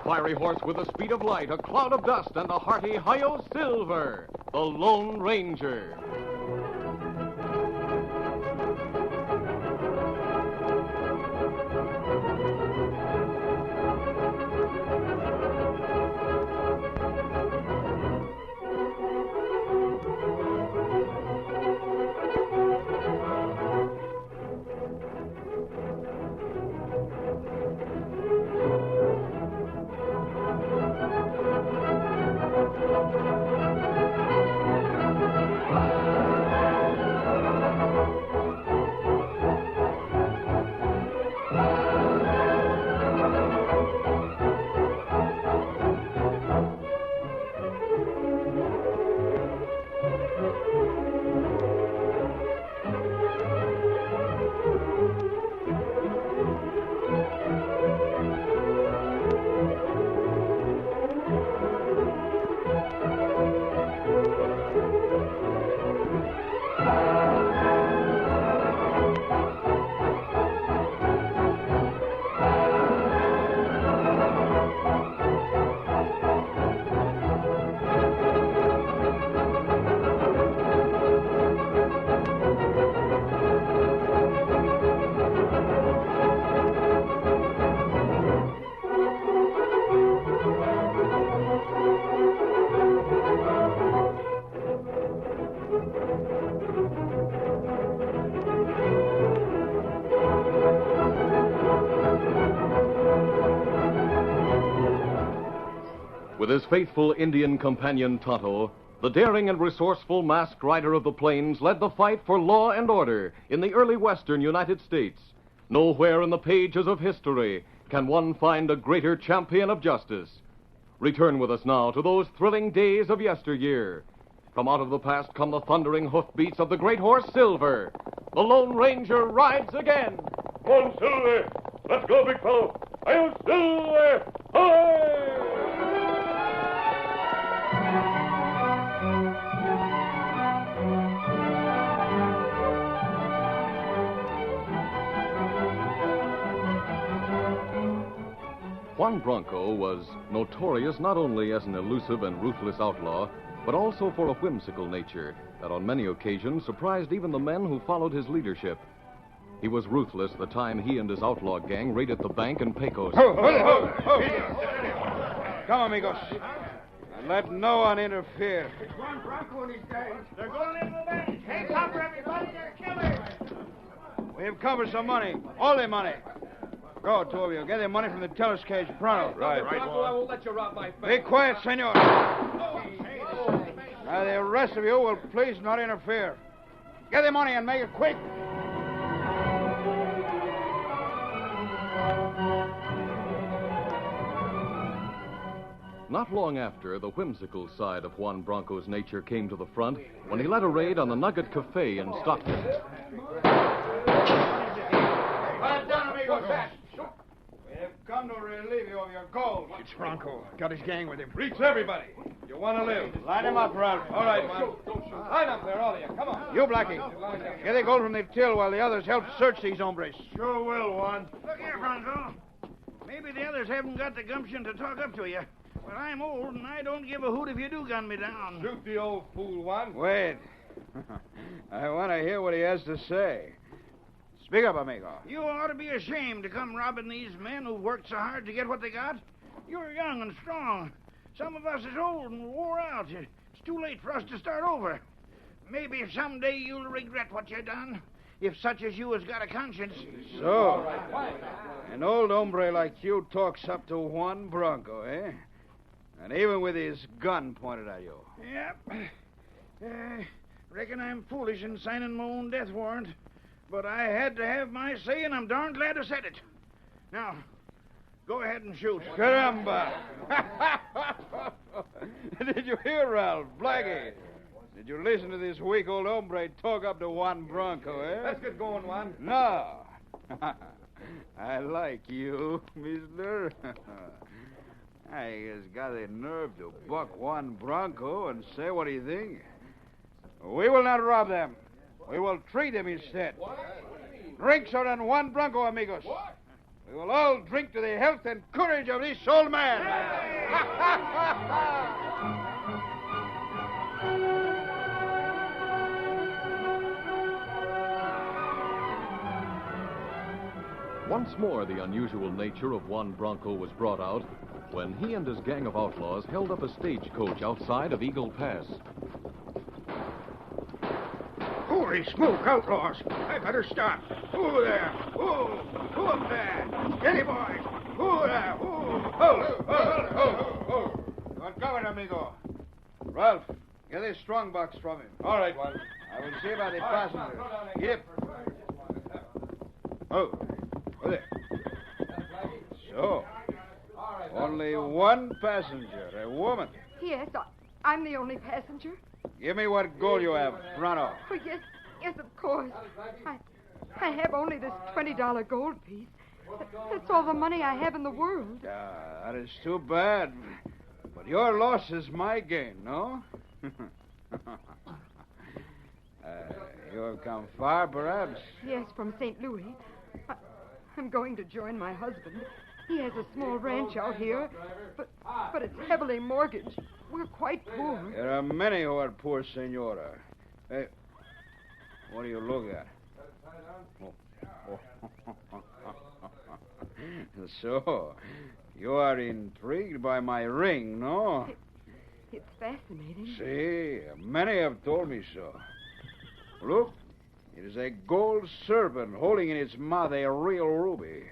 fiery horse with the speed of light, a cloud of dust, and the hearty Hi-Yo Silver, the Lone Ranger. With his faithful Indian companion Tonto, the daring and resourceful masked rider of the plains led the fight for law and order in the early western United States. Nowhere in the pages of history can one find a greater champion of justice. Return with us now to those thrilling days of yesteryear. From out of the past come the thundering hoofbeats of the great horse Silver. The Lone Ranger rides again. Come on, Silver. Let's go, big fellow. Hi-Yo Silver! Hi! Juan Bronco was notorious not only as an elusive and ruthless outlaw, but also for a whimsical nature that on many occasions surprised even the men who followed his leadership. He was ruthless the time he and his outlaw gang raided the bank in Pecos. Come, amigos. And let no one interfere. It's Juan Bronco and his guys. They're going into the bank. Hands up, everybody. They're killers. We've come for some money. All the money. Go, two of you. Get the money from the teller's cage. Pronto. Right. Bronco, I won't let you rob my Be bank. quiet, senor. Now, the rest of you will please not interfere. Get the money and make it quick. Not long after, the whimsical side of Juan Bronco's nature came to the front when he led a raid on the Nugget Cafe in Stockton. Quiet down, amigos. We have come to relieve you of your gold. It's Bronco. Got his gang with him. Reach everybody. You want to live. Line him up, Ralph. All right, man. Line up there, all of you. Come on. You, Blackie. Get the gold from the till while the others help search these hombres. Sure will, Juan. Look here, Bronco. Maybe the others haven't got the gumption to talk up to you. But I'm old, and I don't give a hoot if you do gun me down. Shoot the old fool, Juan. Wait. I want to hear what he has to say. Speak up, amigo. You ought to be ashamed to come robbing these men who've worked so hard to get what they got. You're young and strong. Some of us is old and wore out. It's too late for us to start over. Maybe someday you'll regret what you done, if such as you has got a conscience. So, an old hombre like you talks up to Juan Bronco, eh? And even with his gun pointed at you. Yep. Reckon I'm foolish in signing my own death warrant. But I had to have my say, and I'm darn glad I said it. Now, go ahead and shoot. Caramba! Did you hear, Ralph? Blackie? Did you listen to this weak old hombre talk up to Juan Bronco, eh? Let's get going, Juan. No. I like you, mister. I just got the nerve to buck Juan Bronco and say what he thinks. We will not rob them. We will treat them instead. Drinks are on Juan Bronco, amigos. We will all drink to the health and courage of this old man. Once more, the unusual nature of Juan Bronco was brought out when he and his gang of outlaws held up a stagecoach outside of Eagle Pass. Holy smoke, outlaws. I better stop. Who there? Who up there? Steady, boys. Who there? Don't cover, amigo. Ralph, get this strong box from him. All right, one. I will see about the passengers. Yep. Oh, there. So, only one passenger, a woman. Yes, I'm the only passenger. Give me what gold you have, Fronto. Oh, yes, of course. I have only this $20 gold piece. That's all the money I have in the world. That is too bad. But your loss is my gain, no? You have come far, perhaps? Yes, from St. Louis. I'm going to join my husband. He has a small ranch out here, but it's heavily mortgaged. We're quite poor. There are many who are poor, Senora. Hey, what do you look at? So, you are intrigued by my ring, no? It's fascinating. See, many have told me so. Look, it is a gold serpent holding in its mouth a real ruby.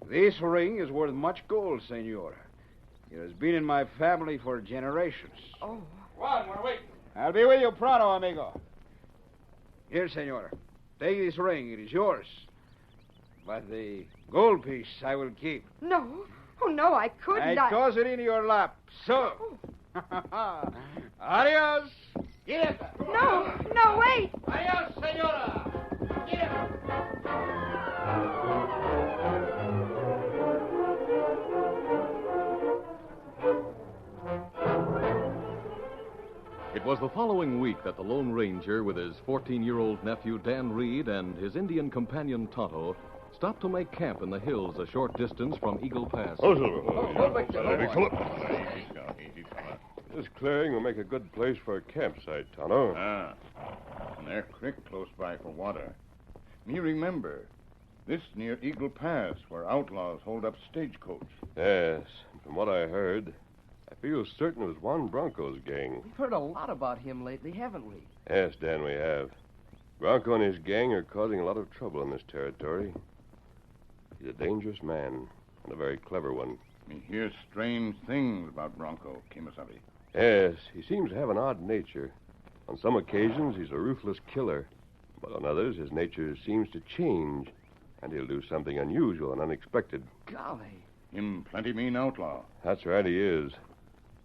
This ring is worth much gold, Senora. It has been in my family for generations. Oh. Juan, we're waiting. I'll be with you pronto, amigo. Here, Senora. Take this ring. It is yours. But the gold piece I will keep. No. Oh, no, I couldn't. I toss it in your lap. So. Adios. No, wait. Adios, senora. It was the following week that the Lone Ranger, with his 14-year-old nephew Dan Reed and his Indian companion Tonto, stopped to make camp in the hills a short distance from Eagle Pass. Oh, Silver. Big fella. This clearing will make a good place for a campsite, Tonto. And there's creek close by for water. Me remember, this near Eagle Pass, where outlaws hold up stagecoach. Yes, from what I heard, I feel certain it was Juan Bronco's gang. We've heard a lot about him lately, haven't we? Yes, Dan, we have. Bronco and his gang are causing a lot of trouble in this territory. He's a dangerous man, and a very clever one. Me hear strange things about Bronco, Kimasabi. Yes, he seems to have an odd nature. On some occasions, he's a ruthless killer. But on others, his nature seems to change, and he'll do something unusual and unexpected. Golly. Him plenty mean outlaw. That's right, he is.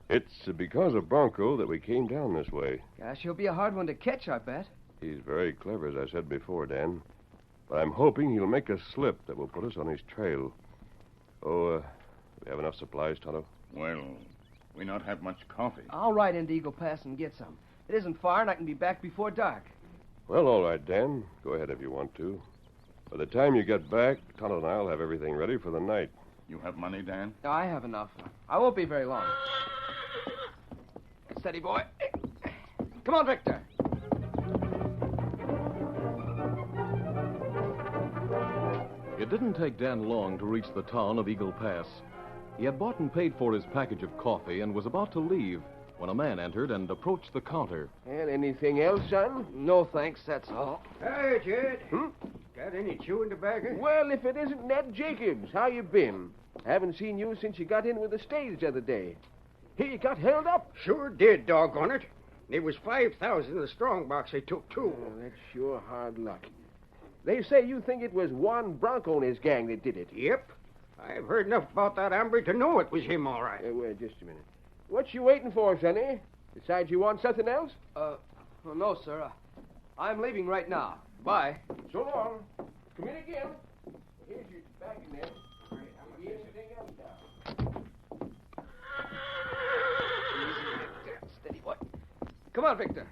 It's because of Bronco that we came down this way. Gosh, he'll be a hard one to catch, I bet. He's very clever, as I said before, Dan. But I'm hoping he'll make a slip that will put us on his trail. Oh, we have enough supplies, Tonto? Well, we not have much coffee. I'll ride into Eagle Pass and get some. It isn't far, and I can be back before dark. Well, all right, Dan. Go ahead if you want to. By the time you get back, Tonto and I'll have everything ready for the night. You have money, Dan? I have enough. I won't be very long. Steady, boy. Come on, Victor. It didn't take Dan long to reach the town of Eagle Pass. He had bought and paid for his package of coffee and was about to leave when a man entered and approached the counter. And anything else, son? No, thanks, that's all. Hey, Jed. Got any chewing tobacco? Well, if it isn't Ned Jacobs, how you been? Haven't seen you since you got in with the stage the other day. Here, you got held up. Sure did, doggone it. It was 5,000 in the strong box they took, too. Oh, that's sure hard luck. They say you think it was Juan Bronco and his gang that did it. Yep. I've heard enough about that hombre to know it was him, all right. Wait just a minute. What you waiting for, Sonny? Besides, you want something else? Well, no, sir. I'm leaving right now. Bye. So long. Come in again. Here's your tobacco, Ned. Give me anything else now. Steady, boy. Come on, Victor.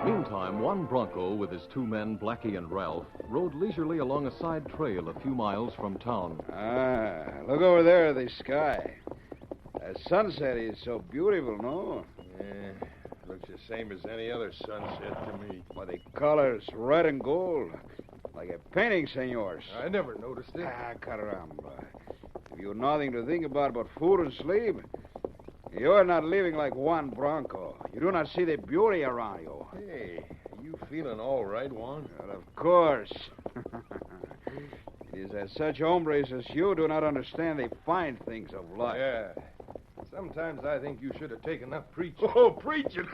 Meantime, Juan Bronco, with his two men, Blackie and Ralph, rode leisurely along a side trail a few miles from town. Ah, look over there at the sky. That sunset is so beautiful, no? Yeah, looks the same as any other sunset to me. Well, the colors, red and gold. Like a painting, senors. I never noticed it. Ah, caramba. If you've nothing to think about but food and sleep, you're not living like Juan Bronco. You do not see the beauty around you. Hey, you feeling all right, Juan? Well, of course. It is that such hombres as you do not understand the fine things of life. Yeah. Sometimes I think you should have taken up preaching. Oh, preaching.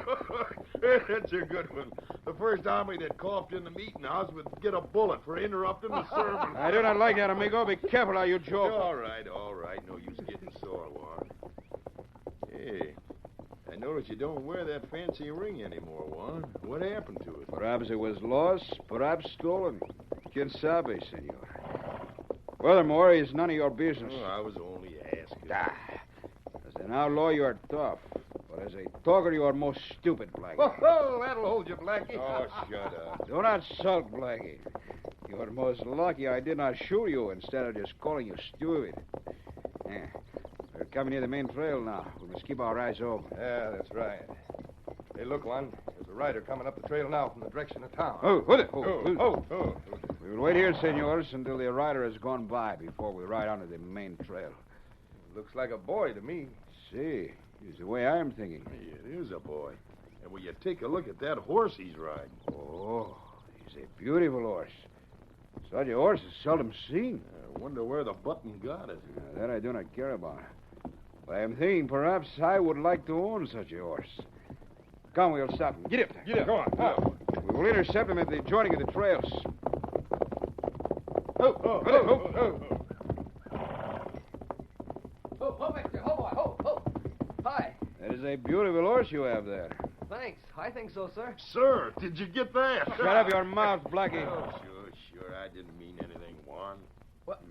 That's a good one. The first hombre that coughed in the meeting house would get a bullet for interrupting the sermon. I do not like that, amigo. Be careful how you joke. All right. No use getting sore, Juan. Hey, I notice you don't wear that fancy ring anymore, Juan. What happened to it? Perhaps it was lost, perhaps stolen. Quien sabe, senor. Furthermore, it's none of your business. Oh, I was only asking. As an outlaw, you are tough. But as a talker, you are most stupid, Blackie. Oh, that'll hold you, Blackie. Oh, shut up. Do not sulk, Blackie. You are most lucky I did not shoot you instead of just calling you stupid. Yeah. We're coming near the main trail now. We must keep our eyes open. Yeah, that's right. Hey, look, Juan. There's a rider coming up the trail now from the direction of town. Oh, what it? Oh. We will wait here, senors, until the rider has gone by before we ride onto the main trail. Looks like a boy to me. See, is the way I am thinking. It is a boy. And will you take a look at that horse he's riding? Oh, he's a beautiful horse. Such a horse is seldom seen. I wonder where the button got it. That I do not care about. But I am thinking perhaps I would like to own such a horse. Come, we'll stop him. Get up there. Get up. Go on. We will intercept him at the joining of the trails. Oh, Victor. Oh, boy. Oh. Hi. That is a beautiful horse you have there. Thanks. I think so, sir. Sir, did you get that? Shut up your mouth, Blackie. Oh, sure. I didn't mean anything, Juan. What?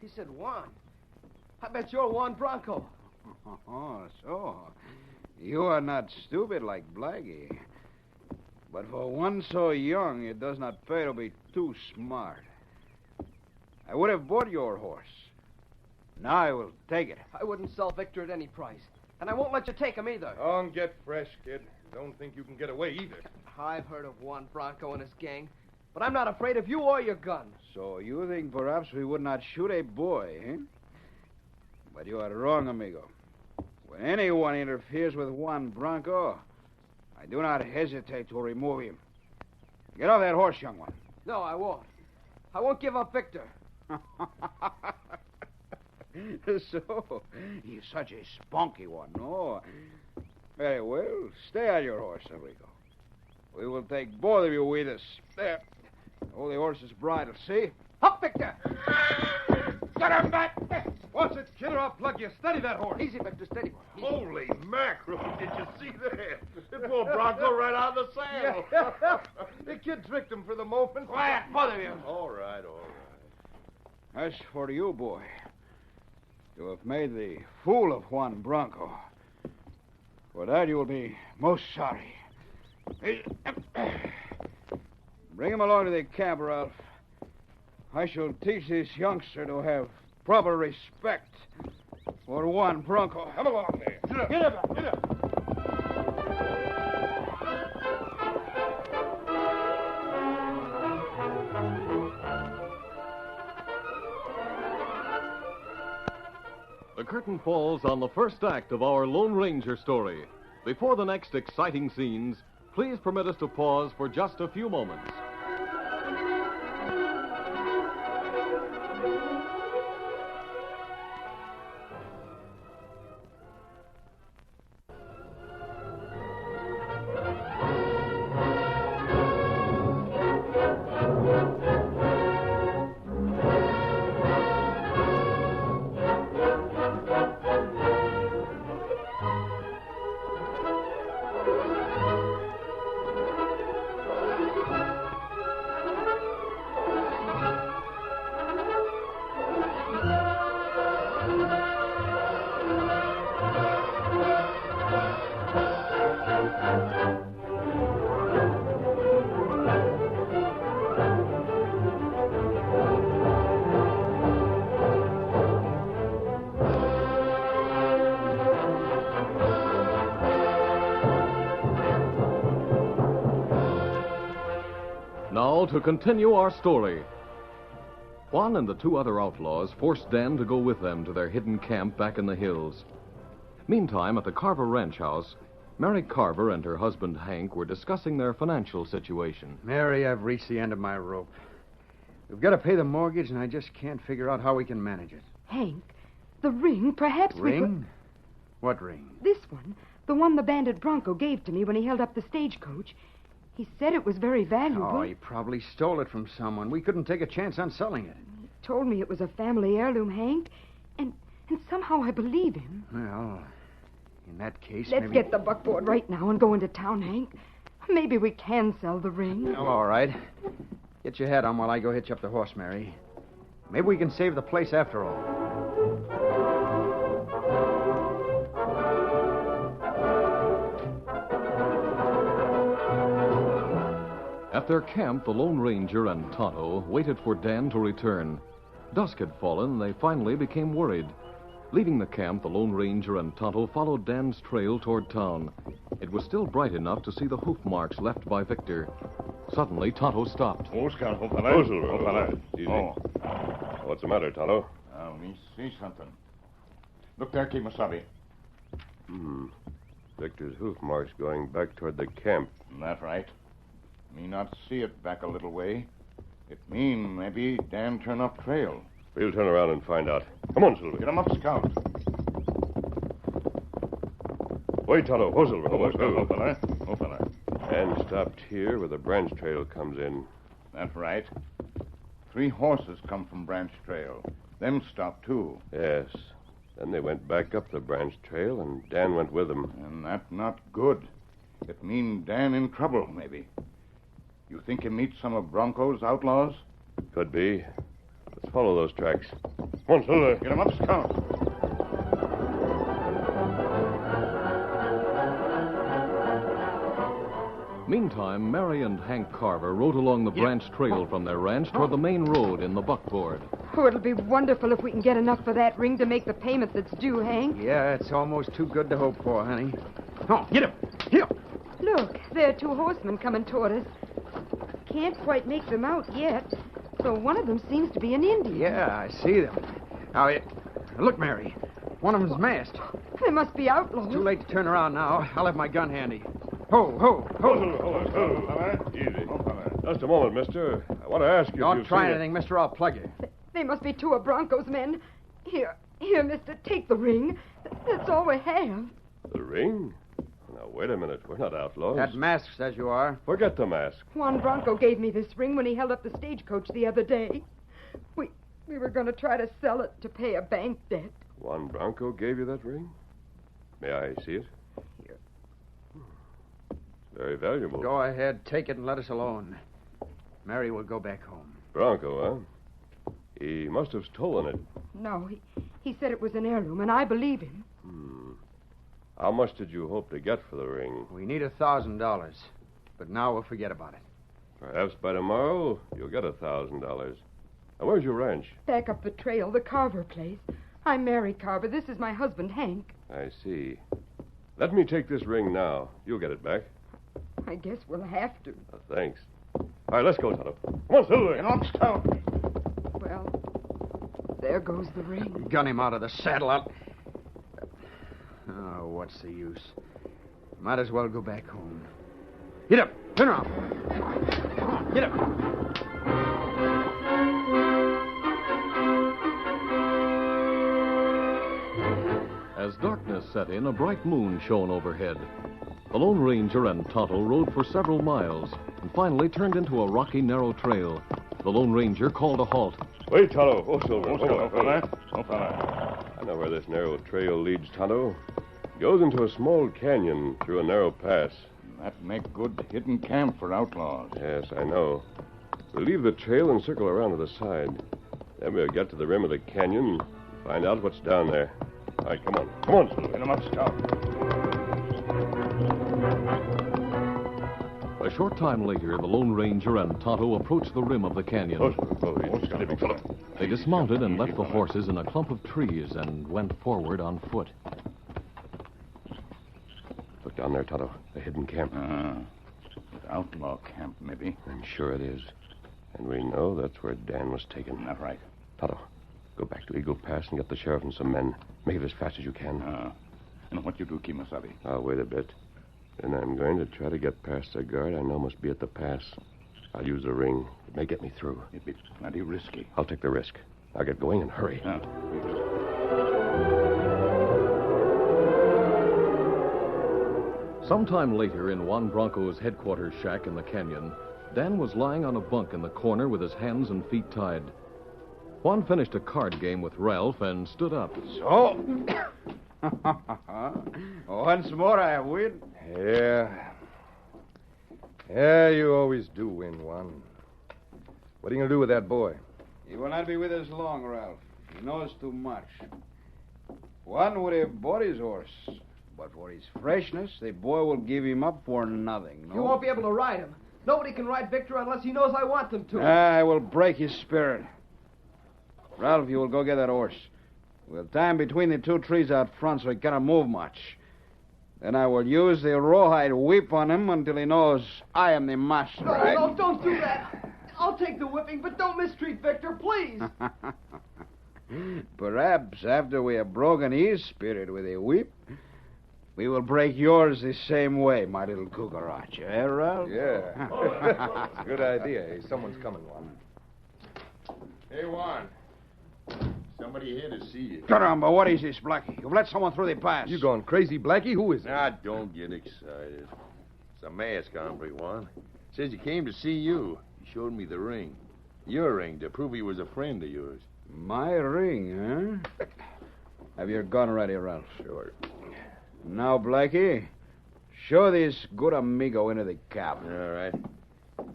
He said Juan. I bet you're Juan Bronco. Oh, so. You are not stupid like Blackie. But for one so young, it does not pay to be too smart. I would have bought your horse. Now I will take it. I wouldn't sell Victor at any price. And I won't let you take him either. Don't get fresh, kid. Don't think you can get away either. I've heard of Juan Bronco and his gang, but I'm not afraid of you or your gun. So you think perhaps we would not shoot a boy, eh? But you are wrong, amigo. When anyone interferes with Juan Bronco, I do not hesitate to remove him. Get off that horse, young one. No, I won't. I won't give up Victor. So, he's such a spunky one, no? Very well. Stay on your horse, amigo. We will take both of you with us. There. Hold the horse's bridle, see? Up, Victor! Get him back! Watch it, kid, or I'll plug you. Steady that horse. Easy, Victor. Steady. Holy mackerel, did you see that? It pulled Bronco right out of the saddle. The kid tricked him for the moment. Quiet, both of you. All right. As for you, boy, you have made the fool of Juan Bronco. For that you will be most sorry. Bring him along to the camp, Ralph. I shall teach this youngster to have proper respect for Juan Bronco. Come along there. Get up. The curtain falls on the first act of our Lone Ranger story. Before the next exciting scenes, please permit us to pause for just a few moments. Now to continue our story. Juan and the two other outlaws forced Dan to go with them to their hidden camp back in the hills. Meantime, at the Carver ranch house, Mary Carver and her husband Hank were discussing their financial situation. Mary, I've reached the end of my rope. We've got to pay the mortgage, and I just can't figure out how we can manage it. Hank, the ring, perhaps we could... Ring? What ring? This one. The one the bandit Bronco gave to me when he held up the stagecoach. He said it was very valuable. Oh, he probably stole it from someone. We couldn't take a chance on selling it. He told me it was a family heirloom, Hank. And somehow I believe him. Well, in that case, Let's maybe... get the buckboard right now and go into town, Hank. Maybe we can sell the ring. Well, all right. Get your hat on while I go hitch up the horse, Mary. Maybe we can save the place after all. At their camp, the Lone Ranger and Tonto waited for Dan to return. Dusk had fallen, and they finally became worried. Leaving the camp, the Lone Ranger and Tonto followed Dan's trail toward town. It was still bright enough to see the hoof marks left by Victor. Suddenly, Tonto stopped. Oscar, Easy. What's the matter, Tonto? Me see something. Look there, Kimasabi. Victor's hoof marks going back toward the camp. That right. Me not see it back a little way. It mean maybe Dan turn off trail. We'll turn around and find out. Come on, Silver. Get him up, Scout. Wait, Tonto. Oh, Silver. Oh, fella. And stopped here where the branch trail comes in. That's right. 3 horses come from Branch Trail. Them stopped, too. Yes. Then they went back up the branch trail, and Dan went with them. And that not good. It mean Dan in trouble, maybe. You think he meet some of Bronco's outlaws? Could be. Let's follow those tracks. Come on, Silver. Get him up, Scout. Meantime, Mary and Hank Carver rode along the branch trail from their ranch toward the main road in the buckboard. Oh, it'll be wonderful if we can get enough for that ring to make the payment that's due, Hank. Yeah, it's almost too good to hope for, honey. Oh, get him. Here. Look, there are 2 horsemen coming toward us. Can't quite make them out yet, so one of them seems to be an Indian. Yeah, I see them. Now, look, Mary. One of them's masked. They must be outlaws. Too late to turn around now. I'll have my gun handy. Ho, ho, ho. Easy. Just a moment, mister. I want to ask you Don't if try anything, mister. I'll plug you. They must be 2 of Bronco's men. Here, mister, take the ring. That's all we have. The ring? Now, wait a minute. We're not outlaws. That mask says you are. Forget the mask. Juan Bronco gave me this ring when he held up the stagecoach the other day. We were going to try to sell it to pay a bank debt. Juan Bronco gave you that ring? May I see it? Here. It's very valuable. Go ahead, take it and let us alone. Mary will go back home. Bronco, huh? He must have stolen it. No, he said it was an heirloom, and I believe him. How much did you hope to get for the ring? We need $1,000, but now we'll forget about it. Perhaps by tomorrow you'll get $1,000. Now, where's your ranch? Back up the trail, the Carver place. I'm Mary Carver. This is my husband, Hank. I see. Let me take this ring now. You'll get it back. I guess we'll have to. Thanks. All right, let's go, Tonto. Come on, Silver. Get him up, Scout. Well, there goes the ring. Gun him out of the saddle. Oh, what's the use? Might as well go back home. Get up. Turn around. Come on, get up. As darkness set in, a bright moon shone overhead. The Lone Ranger and Tonto rode for several miles and finally turned into a rocky, narrow trail. The Lone Ranger called a halt. Wait, Tonto. Oh, Silver. Oh, fella. I know where this narrow trail leads, Tonto. It goes into a small canyon through a narrow pass. That make good hidden camp for outlaws. Yes, I know. We'll leave the trail and circle around to the side. Then we'll get to the rim of the canyon and find out what's down there. All right, come on. Come on, Silver. Get him up, Scout. A short time later, the Lone Ranger and Tonto approached the rim of the canyon. They dismounted and left the horses in a clump of trees and went forward on foot. Look down there, Tonto. A hidden camp. Outlaw camp, maybe. I'm sure it is. And we know that's where Dan was taken. Not right. Tonto, go back to Eagle Pass and get the sheriff and some men. Make it as fast as you can. And what you do, Kimasabi? I'll wait a bit. Then I'm going to try to get past the guard I know must be at the pass. I'll use the ring. It may get me through. It'd be plenty risky. I'll take the risk. I'll get going and hurry. Sometime later, in Juan Bronco's headquarters shack in the canyon, Dan was lying on a bunk in the corner with his hands and feet tied. Juan finished a card game with Ralph and stood up. So, once more I win. Yeah, you always do win, Juan. What are you going to do with that boy? He will not be with us long, Ralph. He knows too much. Juan would have bought his horse, but for his freshness, the boy will give him up for nothing. No? You won't be able to ride him. Nobody can ride Victor unless he knows I want them to. I will break his spirit. Ralph, you will go get that horse. We'll tie him between the two trees out front so he cannot move much. Then I will use the rawhide whip on him until he knows I am the master. No, don't do that. I'll take the whipping, but don't mistreat Victor, please. Perhaps after we have broken his spirit with a whip, we will break yours the same way, my little cucaracha, eh, Ralph? Yeah. It's a good idea. Hey, someone's coming, Juan. Hey, Juan. Somebody here to see you. Caramba, what is this, Blackie? You've let someone through the pass. You going crazy, Blackie? Who is it? Don't get excited. It's a masked hombre, Juan. Says he came to see you. He showed me the ring. Your ring, to prove he was a friend of yours. My ring, huh? Have your gun ready, Ralph? Sure. Now, Blackie, show this good amigo into the cabin. All right.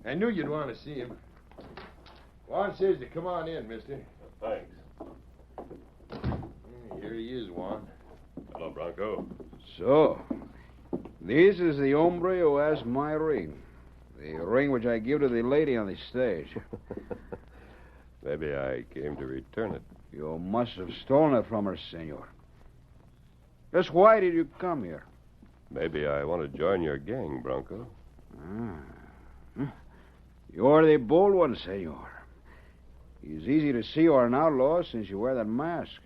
I knew you'd want to see him. Juan says to come on in, mister. Thanks. Here he is, Juan. Hello, Bronco. So, this is the hombre who has my ring. The ring which I give to the lady on the stage. Maybe I came to return it. You must have stolen it from her, senor. Just why did you come here? Maybe I want to join your gang, Bronco. You're the bold one, senor. It's easy to see you're an outlaw since you wear that mask.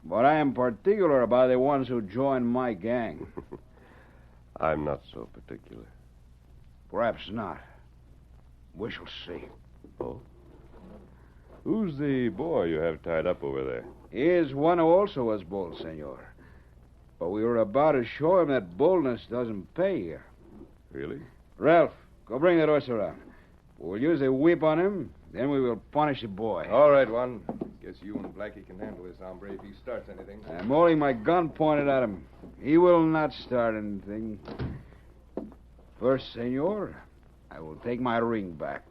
But I am particular about the ones who join my gang. I'm not so particular. Perhaps not. We shall see. Oh? Who's the boy you have tied up over there? He is one who also was bold, senor. But we were about to show him that boldness doesn't pay here. Really? Ralph, go bring that horse around. We'll use a whip on him, then we will punish the boy. All right, Juan. Guess you and Blackie can handle this hombre if he starts anything. I'm holding my gun pointed at him. He will not start anything. First, senor, I will take my ring back.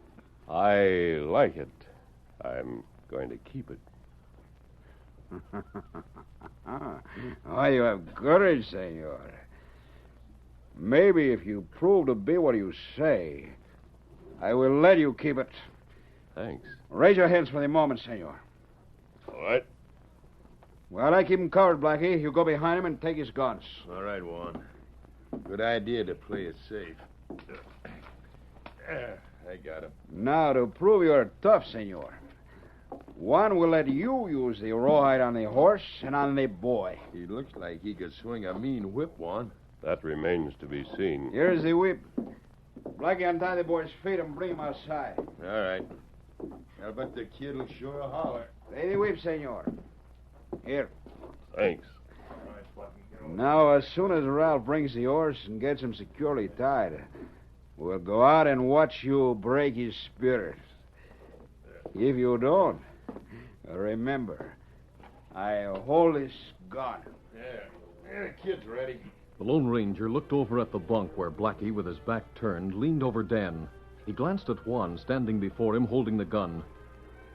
I like it. I'm going to keep it. Oh, you have courage, senor. Maybe if you prove to be what you say, I will let you keep it. Thanks. Raise your hands for the moment, senor. All right. Well, I keep him covered, Blackie. You go behind him and take his guns. All right, Juan. Good idea to play it safe. I got him. Now, to prove you're tough, senor, one will let you use the rawhide on the horse and on the boy. He looks like he could swing a mean whip, Juan. That remains to be seen. Here's the whip. Blackie, untie the boy's feet and bring him outside. All right. I'll bet the kid'll sure holler. Lay the whip, senor. Here. Thanks. Now, as soon as Ralph brings the horse and gets him securely tied, we'll go out and watch you break his spirit. If you don't, remember, I hold this gun. Yeah, the kid's ready. The Lone Ranger looked over at the bunk where Blackie, with his back turned, leaned over Dan. He glanced at Juan, standing before him, holding the gun.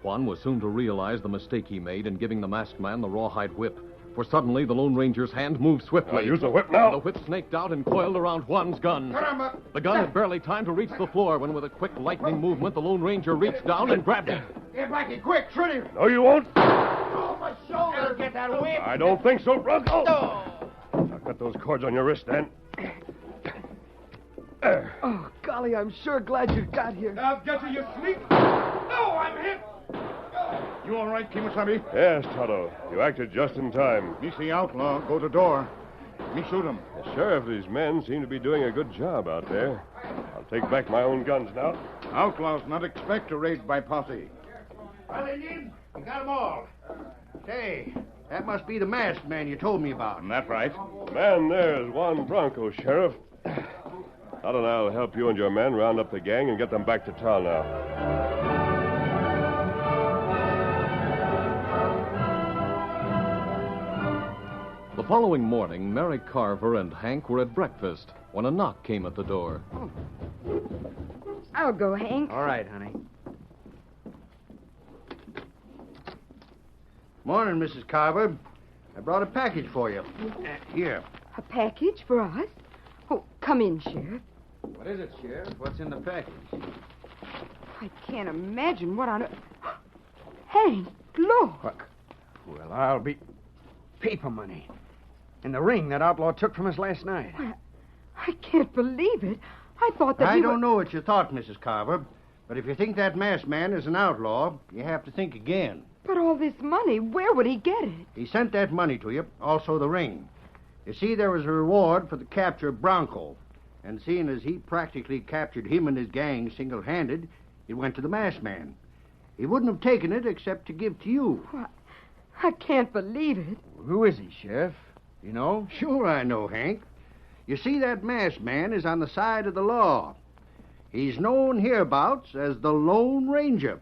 Juan was soon to realize the mistake he made in giving the masked man the rawhide whip. For suddenly, the Lone Ranger's hand moved swiftly. Use the whip now. The whip snaked out and coiled around Juan's gun. Caramba! The gun had barely time to reach the floor when, with a quick lightning movement, the Lone Ranger reached down and grabbed it. Get Blackie, quick, shoot him! No, you won't. Oh, my shoulder! Get that whip! I don't think so, Bronco. I'll cut those cords on your wrist, Dan. Oh, golly, I'm sure glad you got here. I'll get you, you sneak. No, I'm hit. You all right, Kimasabi? Yes, Tonto. You acted just in time. Me see outlaw. Go to door. Me shoot him. Sheriff, these men seem to be doing a good job out there. I'll take back my own guns now. Outlaws not expect a raid by posse. Well, Indian, we got 'em all. Say, that must be the masked man you told me about. Isn't that right? Man, there's Juan Bronco, Sheriff. Tonto and I'll help you and your men round up the gang and get them back to town now. The following morning, Mary Carver and Hank were at breakfast when a knock came at the door. I'll go, Hank. All right, honey. Morning, Mrs. Carver. I brought a package for you. Here. A package for us? Oh, come in, Sheriff. What is it, Sheriff? What's in the package? I can't imagine what on earth... Hank, look. What? Well, I'll be... paper money. And the ring that outlaw took from us last night. Well, I can't believe it. I thought that I don't know what you thought, Mrs. Carver, but if you think that masked man is an outlaw, you have to think again. But all this money, where would he get it? He sent that money to you, also the ring. You see, there was a reward for the capture of Bronco. And seeing as he practically captured him and his gang single-handed, it went to the masked man. He wouldn't have taken it except to give to you. Well, I can't believe it. Who is he, Sheriff? You know? Sure I know, Hank. You see, that masked man is on the side of the law. He's known hereabouts as the Lone Ranger.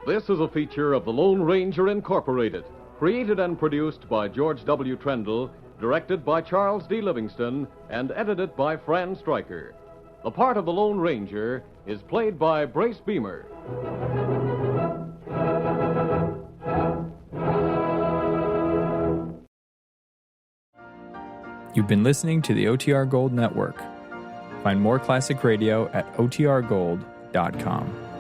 This is a feature of the Lone Ranger Incorporated, created and produced by George W. Trendle, directed by Charles D. Livingston, and edited by Fran Stryker. The part of the Lone Ranger is played by Brace Beamer. You've been listening to the OTR Gold Network. Find more classic radio at otrgold.com.